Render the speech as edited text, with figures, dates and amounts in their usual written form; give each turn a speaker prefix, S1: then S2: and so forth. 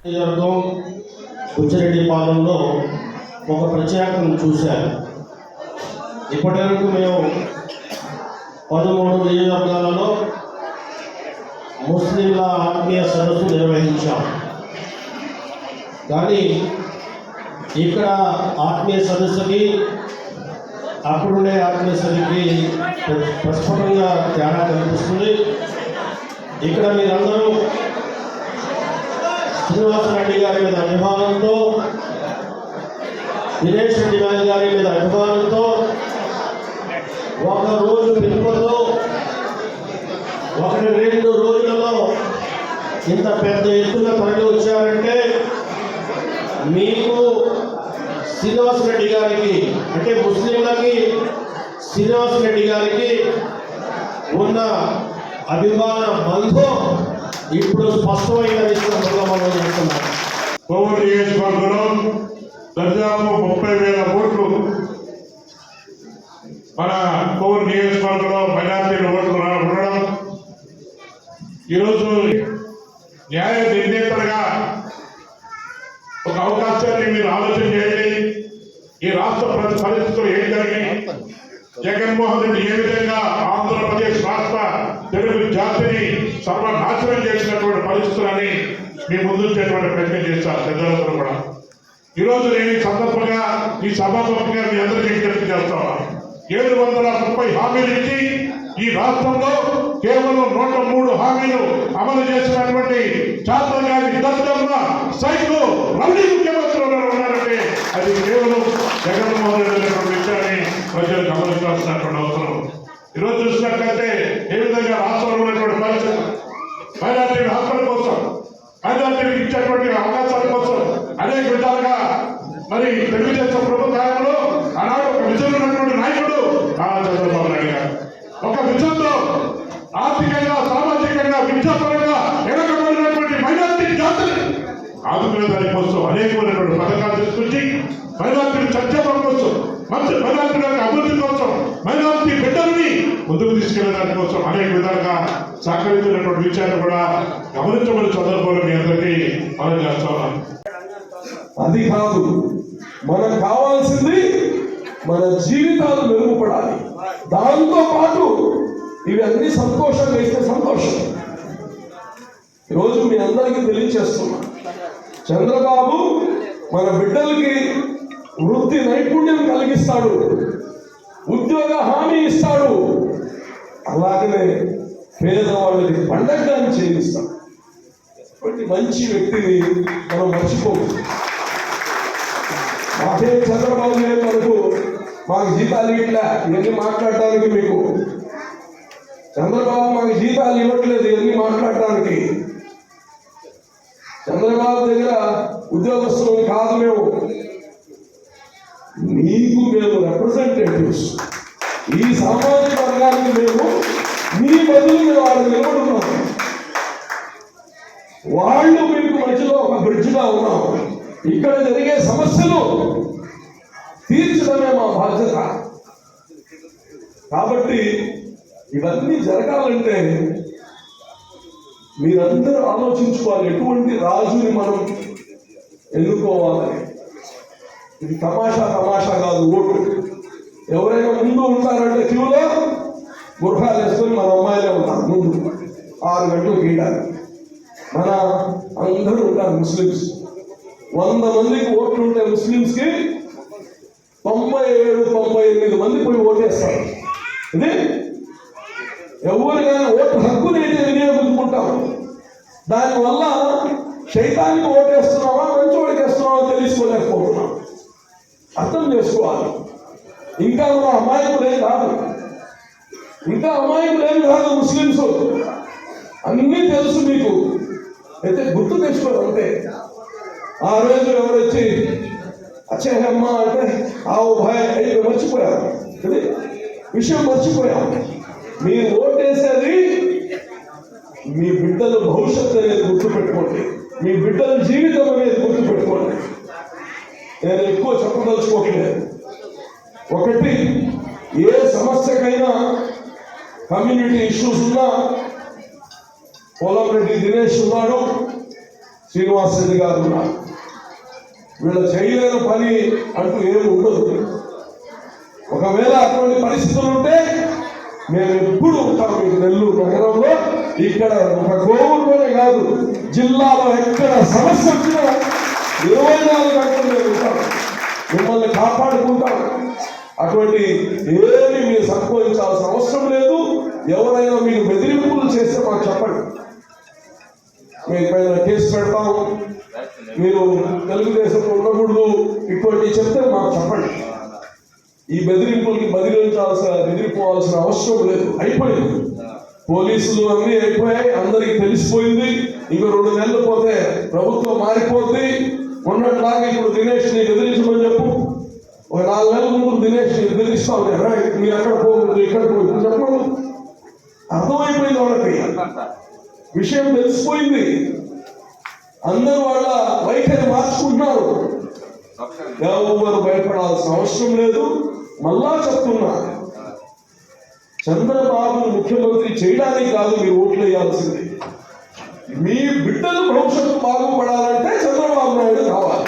S1: నియోజకవర్గం బుచ్చిరెడ్డిపాలెంలో ఒక ప్రత్యేకతను చూశారు. ఇప్పటివరకు మేము 13 నియోజకవర్గాలలో ముస్లింల ఆత్మీయ సదస్సు నిర్వహించాం. కానీ ఇక్కడ ఆత్మీయ సదస్సుకి అప్పుడుండే ఆత్మీయ సదస్సుకి ప్రస్ఫుటంగా తేడా కనిపిస్తుంది. ఇక్కడ మీరందరూ శ్రీనివాసరెడ్డి గారి మీద అభిమానంతో, దినేష్ రెడ్డి గారి మీద అభిమానంతో, ఒక రోజు పిలుపుతో 1-2 రోజులలో ఇంత పెద్ద ఎత్తున తరలి వచ్చారంటే మీకు శ్రీనివాసరెడ్డి గారికి, అంటే ముస్లింలకి శ్రీనివాసరెడ్డి గారికి ఉన్న అభిమాన బంధం ఇప్పుడు స్పష్టమైన విషయంలో మనం చేస్తున్నాం.
S2: కోవూరు నియోజకవర్గంలో దాదాపు 30,000 ఓట్లు మన కోవూరు నియోజకవర్గంలో మైనార్టీల ఓట్లు ఉండడం, ఈరోజు న్యాయ నిర్ణేతలుగా ఒక అవకాశాన్ని మీరు ఆలోచన చేయండి. ఈ రాష్ట్ర పరిస్థితులు ఏం జరిగాయి, జగన్మోహన్ రెడ్డి ఏ విధంగా ఆంధ్రప్రదేశ్ రాష్ట్ర తెలుగు జాతిని సర్వనాశనం చేసినటువంటి పరిస్థితులని మీ ముందుంచేటువంటి ప్రయత్నం చేస్తారు పెద్దలందరూ కూడా. ఈరోజు నేను ఈ సందర్భంగా ఈ సభాముఖంగా మీ అందరికీ విజ్ఞప్తి చేస్తాను. 730 హామీలు ఇచ్చి ఈ రాష్ట్రంలో కేవలం 103 హామీలు అమలు చేసినటువంటి చాతగారి దత్తమ్మ సైకో రౌడీ ముఖ్యమంత్రులు ఉన్నారంటే అది కేవలం జగన్మోహన్ రెడ్డి విషయాన్ని ప్రజలు గమనించాల్సినటువంటి అవసరం. ఈరోజు చూసినట్లయితే ఏ విధంగా రాష్ట్రంలో ఉన్నటువంటి పరిస్థితి, మైనార్టీల హక్కుల కోసం, మైనార్టీలకు ఇచ్చేటువంటి అవకాశాల కోసం అనేక విధాలుగా మరి తెలుగుదేశం ప్రభుత్వంలో ఆనాడు ఒక విజయం ఉన్నటువంటి నాయకుడు నారా చంద్రబాబు నాయుడు గారు ఒక విజయంతో ఆర్థికంగా, సామాజికంగా, విద్యాపరంగా వెనకబడినటువంటి మైనార్టీ జాతిని ఆదుకునే దానికోసం అనేకమైనటువంటి పథకాలు తీసుకొచ్చి మైనార్టీల సంక్షేమం కోసం, మంచి మైనార్టీల అభివృద్ధి కోసం, మైనార్టీ బిడ్డల్ని ముందుకు తీసుకెళ్లడానికి కోసం అనేక విధాలుగా సహకరించినటువంటి విషయాన్ని కూడా గమనించబడిన సందర్భంలో మీ అందరికీ మనం చేస్తా ఉన్నాం.
S3: అది కాదు, మనకు కావాల్సింది మన జీవితాలు మెరుగుపడాలి. దాంతో పాటు ఇవన్నీ సంతోషంగా ఇస్తే సంతోషం. ఈరోజు మీ అందరికీ తెలియచేస్తున్నా, చంద్రబాబు మన బిడ్డలకి వృత్తి నైపుణ్యం కలిగిస్తాడు, ఉద్యోగ హామీ ఇస్తాడు, అలాగనే పేదవాళ్ళకి పండగని చేయిస్తాడు. మంచి వ్యక్తిని మనం మర్చిపోదు. మాకే చంద్రబాబు నాయుడు వరకు మాకు జీతాలు ఇట్లా ఇవన్నీ మాట్లాడటానికి, మీకు చంద్రబాబు మాకు జీతాలు ఇవ్వట్లేదు ఇవన్నీ మాట్లాడటానికి. చంద్రబాబు దగ్గర ఉద్యోగస్తులు కాదు మేము, మీకు మేము రిప్రజెంటేటివ్స్. ఈ సామాజిక వర్గానికి మేము మీ బదులు మేము వాళ్ళు నిలబడున్నాం. వాళ్ళు మీకు మధ్యలో ఒక బ్రిడ్జ్గా ఉన్నాం. ఇక్కడ జరిగే సమస్యలు తీర్చడమే మా బాధ్యత. కాబట్టి ఇవన్నీ జరగాలంటే మీరందరూ ఆలోచించుకోవాలి, ఎటువంటి రాజుని మనం ఎన్నుకోవాలని. ఇది తమాషా కాదు ఓటు. ఎవరైనా ముందు ఉంటారంటే క్యూలో గుర్ఖాలు వేసుకొని మన అమ్మాయిలే ఉంటారు ముందు 6 గంటలు గీయడానికి. మన అందరూ ఉంటారు ముస్లిమ్స్. 100 మందికి ఓట్లు ఉంటే ముస్లిమ్స్కి 97-98 మంది పోయి ఓటేస్తారు. ఇది ఎవరికైనా ఓటు హక్కుని అయితే వినియోగించుకుంటాం. దానివల్ల శైతానికి ఓటేస్తున్నామా మంచి ఓటేస్తున్నామా తెలుసుకోలేకపోతున్నాం. అర్థం చేసుకోవాలి. ఇంకా మన అమాయకులేం కాదు, ముస్లిమ్స్ అన్నీ తెలుసు మీకు, అయితే గుర్తు తెచ్చుకోరు అంతే. ఆ రోజు ఎవరు వచ్చి అచ్చే అమ్మ అంటే ఆవు భయ అయ్యి మర్చిపోయారు, ఇది విషయం మర్చిపోయాం. మీరు ఓటేసేది మీ బిడ్డల భవిష్యత్తు అనేది గుర్తుపెట్టుకోండి, మీ బిడ్డల జీవితం అనేది గుర్తుపెట్టుకోండి. నేను ఎక్కువ చెప్పదలుచుకోవట్లేదు. ఒకటి, ఏ సమస్యకైనా కమ్యూనిటీ ఇష్యూస్ ఉన్నా పోలంరెడ్డి దినేష్ ఉన్నాడు, శ్రీనివాస్ రెడ్డి గారు ఉన్నారు. వీళ్ళ చేయలేని పని అంటూ ఏమి ఉండదు. ఒకవేళ అటువంటి పరిస్థితులు ఉంటే మేము ఎప్పుడు ఉంటాం మీకు నెల్లూరు నగరంలో. ఇక్కడ ఒక గోవులోనే కాదు, జిల్లాలో ఎక్కడ సమస్య వచ్చినా 24 గంటలు మేము ఉంటాం, మిమ్మల్ని కాపాడుకుంటాం. అటువంటి ఏమి మీరు సంకోచించాల్సిన అవసరం లేదు. ఎవరైనా మీకు బెదిరింపులు చేస్తే మాకు చెప్పండి, మీ పైన కేసు పెడతాం, మీరు తెలుగుదేశంలో ఉండకూడదు ఇటువంటి చెప్తే మాకు చెప్పండి. ఈ బెదిరింపులకి బెదిరిపోవాల్సిన అవసరం లేదు. అయిపోయింది, పోలీసులు అన్నీ అయిపోయాయి, అందరికి తెలిసిపోయింది. ఇంకో 2 నెలలు పోతే ప్రభుత్వం మారిపోద్ది. ఉన్నట్లాగా ఇప్పుడు దినేష్ ని బెదిరించమని చెప్పు. ఒక 4 నెలల ముందు దినేష్ ని బెదిరిస్తా ఉన్నారు, మీరు అక్కడ పోకూడదు ఇక్కడ పోకూడదు చెప్పండి. అర్థమైపోయింది, వాళ్ళకి విషయం తెలిసిపోయింది. అందరూ వాళ్ళ వైఖరి మార్చుకుంటున్నారు. ఎవరు భయపడాల్సిన అవసరం లేదు. మళ్ళా చెప్తున్నా, చంద్రబాబు ముఖ్యమంత్రి చేయడానికి కాదు మీరు ఓట్లు వేయాల్సింది. మీ బిడ్డలు భవిష్యత్తు బాగుపడాలంటే చంద్రబాబు నాయుడు కావాలి.